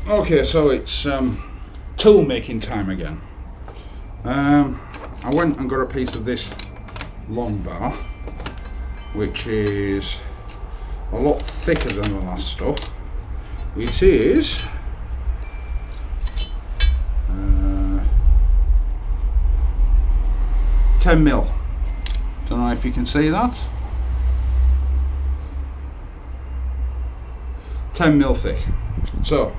Okay, so it's tool making time again. I went and got a piece of this long bar, which is a lot thicker than the last stuff. It is 10mm. Don't know if you can see that. 10mm thick. So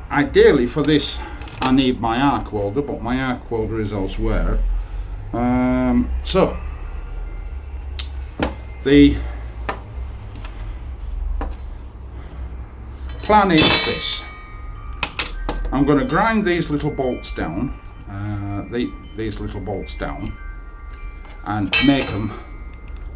ideally for this I need my arc welder, but my arc welder is elsewhere. So the plan is this: I'm going to grind these little bolts down, these little bolts down, and make them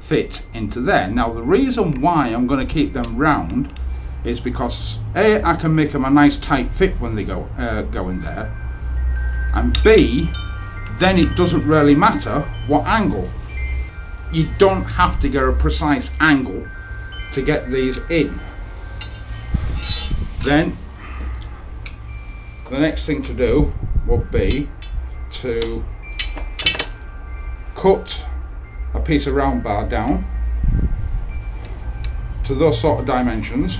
fit into there. Now the reason why I'm going to keep them round is because A, I can make them a nice tight fit when they go in there, and B, then it doesn't really matter what angle. You don't have to get a precise angle to get these in. Then the next thing to do would be to cut a piece of round bar down to those sort of dimensions,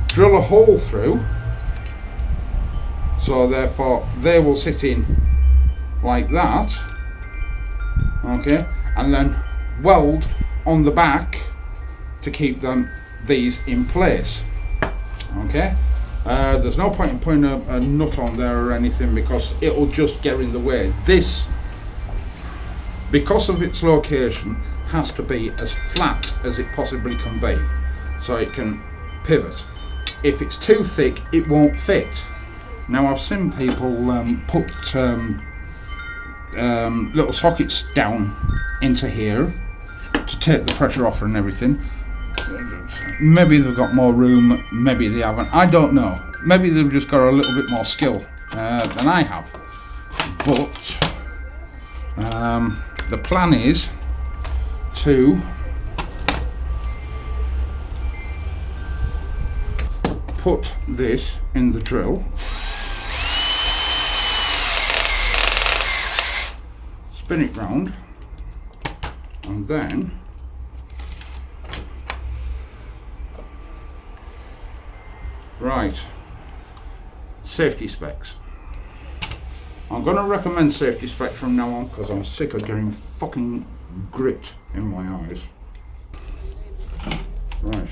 drill a hole through, so therefore they will sit in like that, okay, and then weld on the back to keep these in place, okay. There's no point in putting a nut on there or anything, because it'll just get in the way. This, because of its location, has to be as flat as it possibly can be, so it can pivot. If it's too thick, it won't fit. Now I've seen people put little sockets down into here to take the pressure off and everything. Maybe they've got more room, maybe they haven't, I don't know. Maybe they've just got a little bit more skill than I have. But the plan is to put this in the drill, spin it round, and then right, safety specs. I'm going to recommend safety specs from now on, because I'm sick of getting fucking grit in my eyes. Right.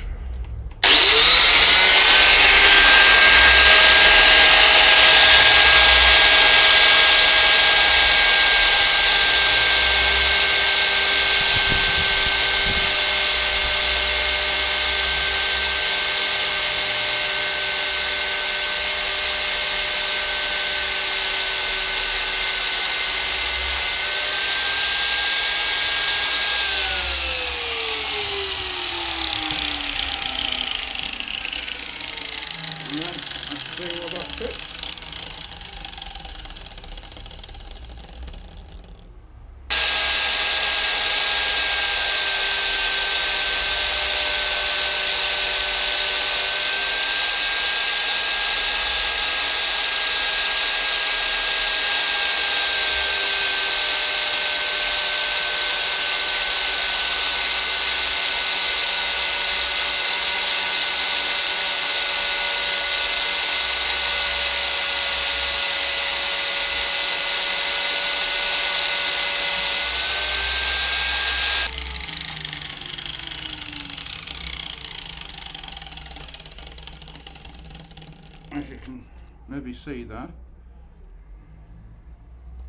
As you can maybe see there,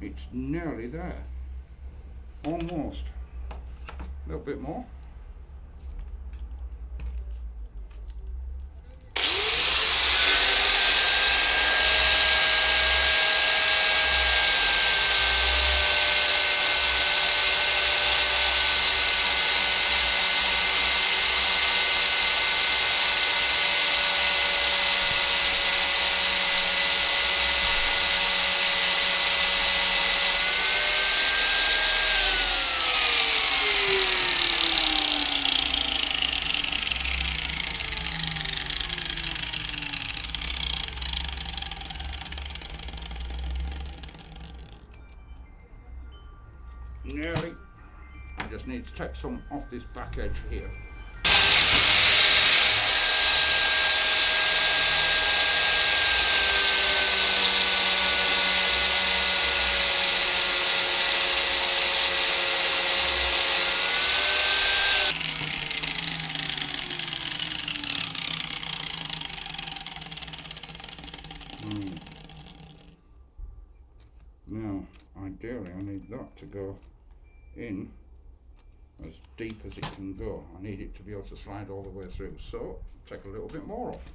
it's nearly there, almost, a little bit more. need to take some off this back edge here. Now, ideally I need that to go in as deep as it can go. I need it to be able to slide all the way through, so take a little bit more off.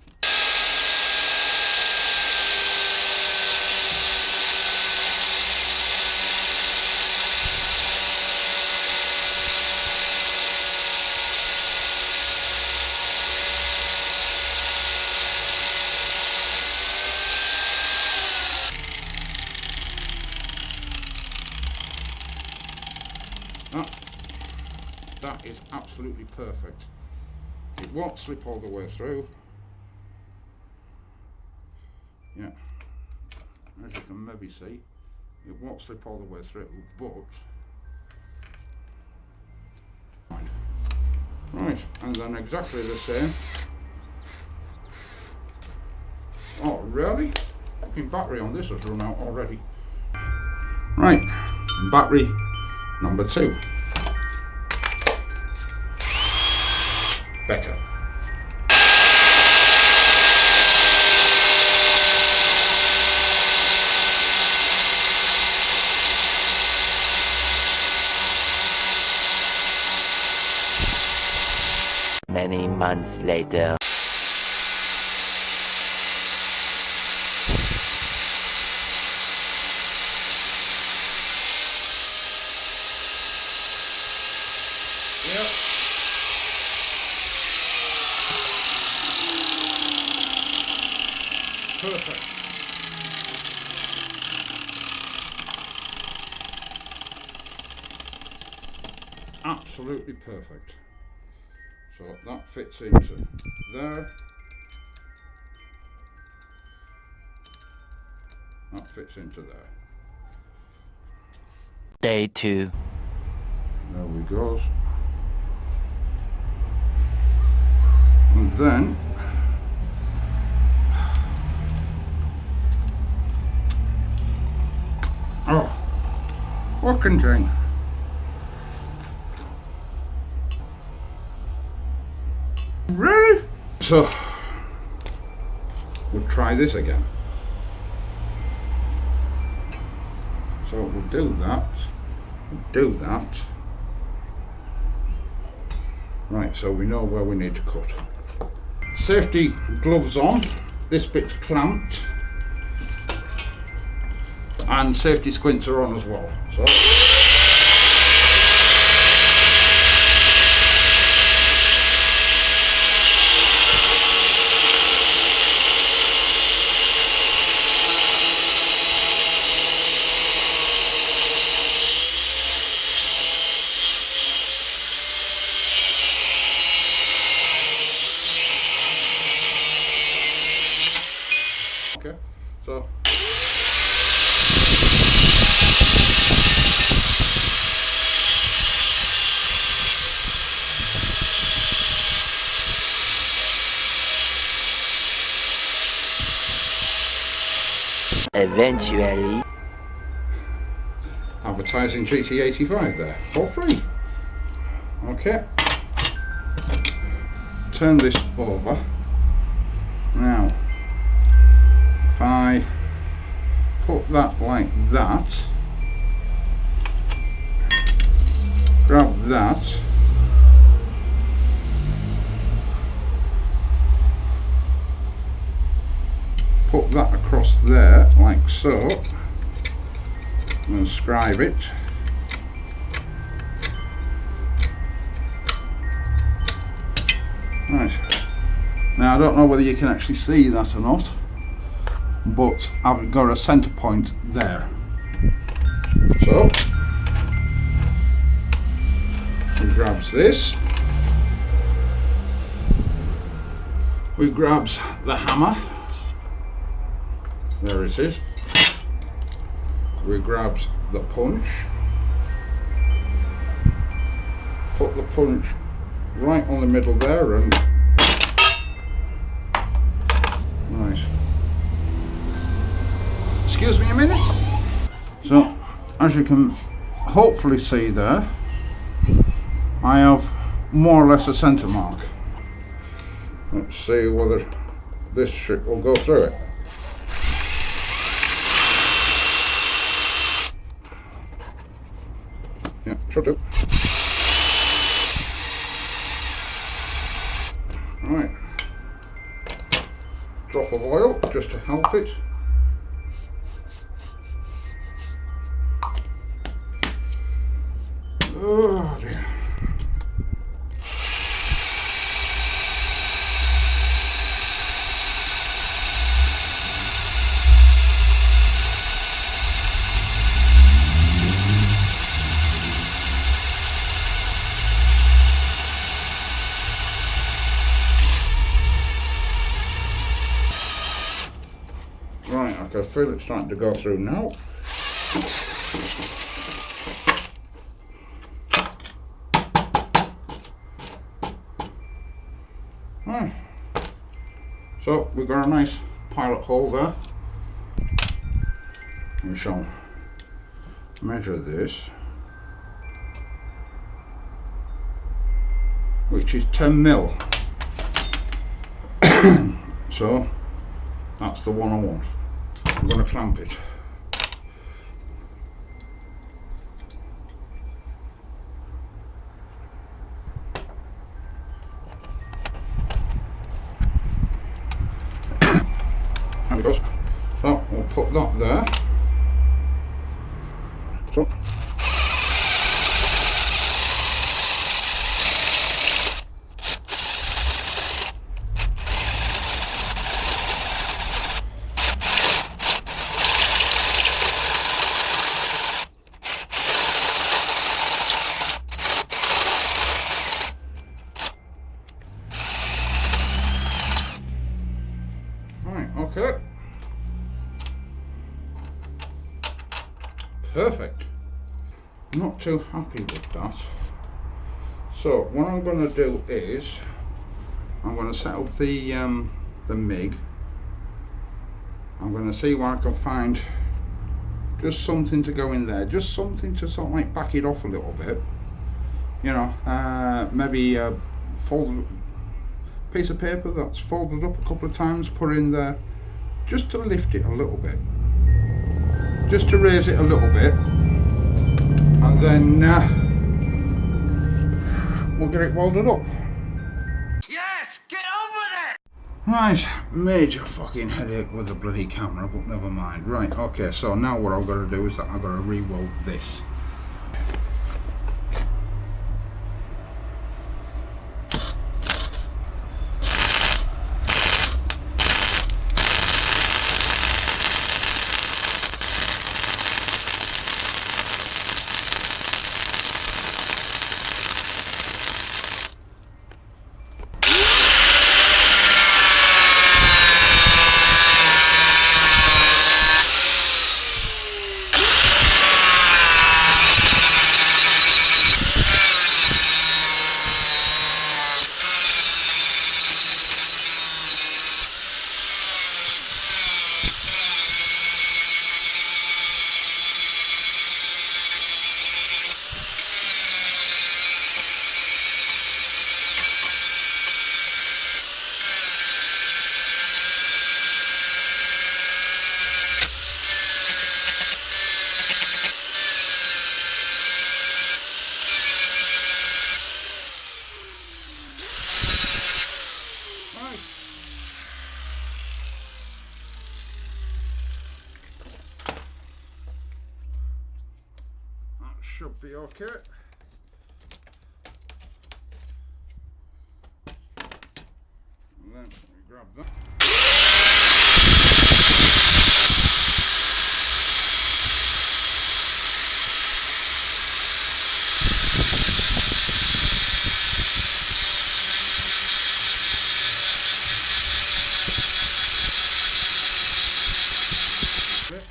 That is absolutely perfect. It won't slip all the way through. Yeah, as you can maybe see, it won't slip all the way through, but right, and then exactly the same. Oh really? Fucking battery on this has run out already. Right, battery number 2. Better. Many months later. Yep. Perfect. Absolutely perfect. So that fits into there. That fits into there. Day 2. There we go. And then fucking thing. Really? So we'll try this again. So we'll do that. We'll do that. Right, so we know where we need to cut. Safety gloves on. This bit's clamped. And safety squints are on as well. So okay, so Eventually. advertising GT85 there for free. Okay, turn this over. Now if I put that like that, grab that, put that across there like so, and scribe it. Right, now I don't know whether you can actually see that or not, but I've got a centre point there. So we grabs this, we grabs the hammer, there it is, we grabs the punch, the punch right on the middle there and nice. Excuse me a minute. So as you can hopefully see there, I have more or less a centre mark. Let's see whether this shit will go through it. Yeah, should do. Right. Drop of oil just to help it. Oh dear. Right, I can feel it starting to go through now. Right. So we've got a nice pilot hole there. We shall measure this, which is 10 mil. So that's the one I want. I'm going to clamp it. There it goes. So we'll put that there. So okay. Perfect. Not too happy with that. So what I'm going to do is I'm going to set up the MIG. I'm going to see where I can find just something to go in there, just something to sort of like back it off a little bit. You know, maybe a folded piece of paper that's folded up a couple of times, put in there, just to lift it a little bit, just to raise it a little bit, and then we'll get it welded up. Yes, get on with it! Right, major fucking headache with the bloody camera, but never mind. Right, okay, so now what I've got to do is that I've got to re-weld this. Should be okay. And then we grab that. Okay.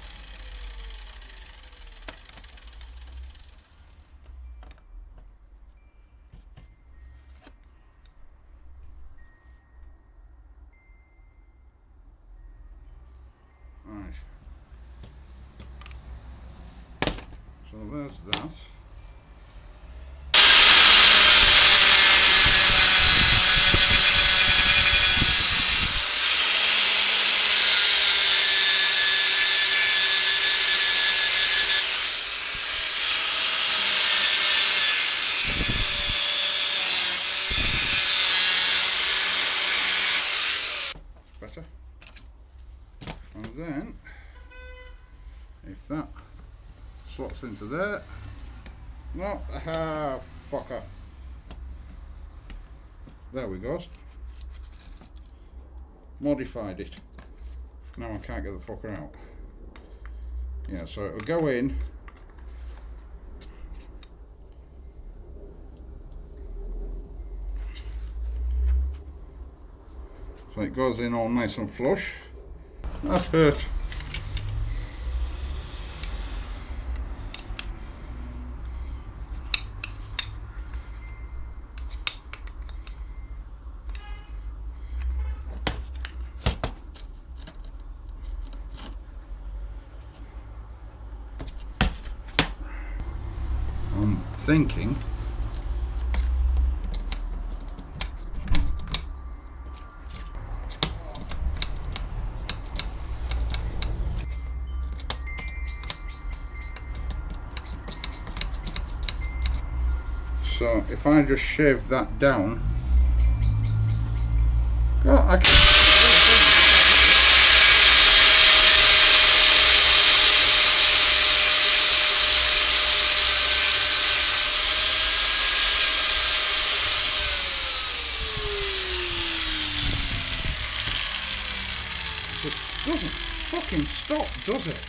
there's that. Better. And then if that slots into there, no, aha, fucker, there we go, modified it. Now I can't get the fucker out. Yeah, so it'll go in, so it goes in all nice and flush. That hurt. I'm thinking so if I just shave that down, oh, I can. It doesn't fucking stop, does it?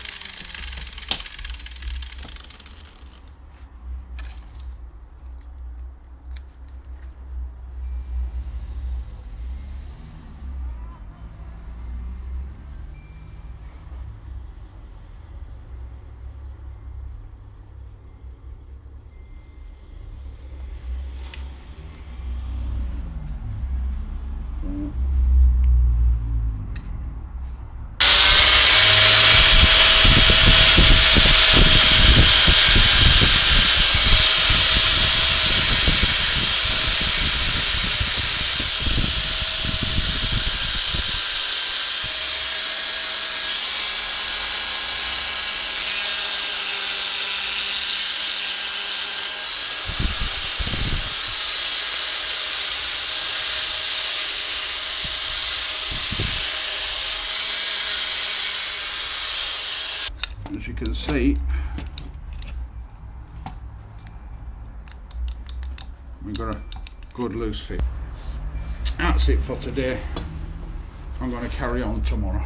As you can see, we've got a good loose fit. That's it for today. I'm going to carry on tomorrow.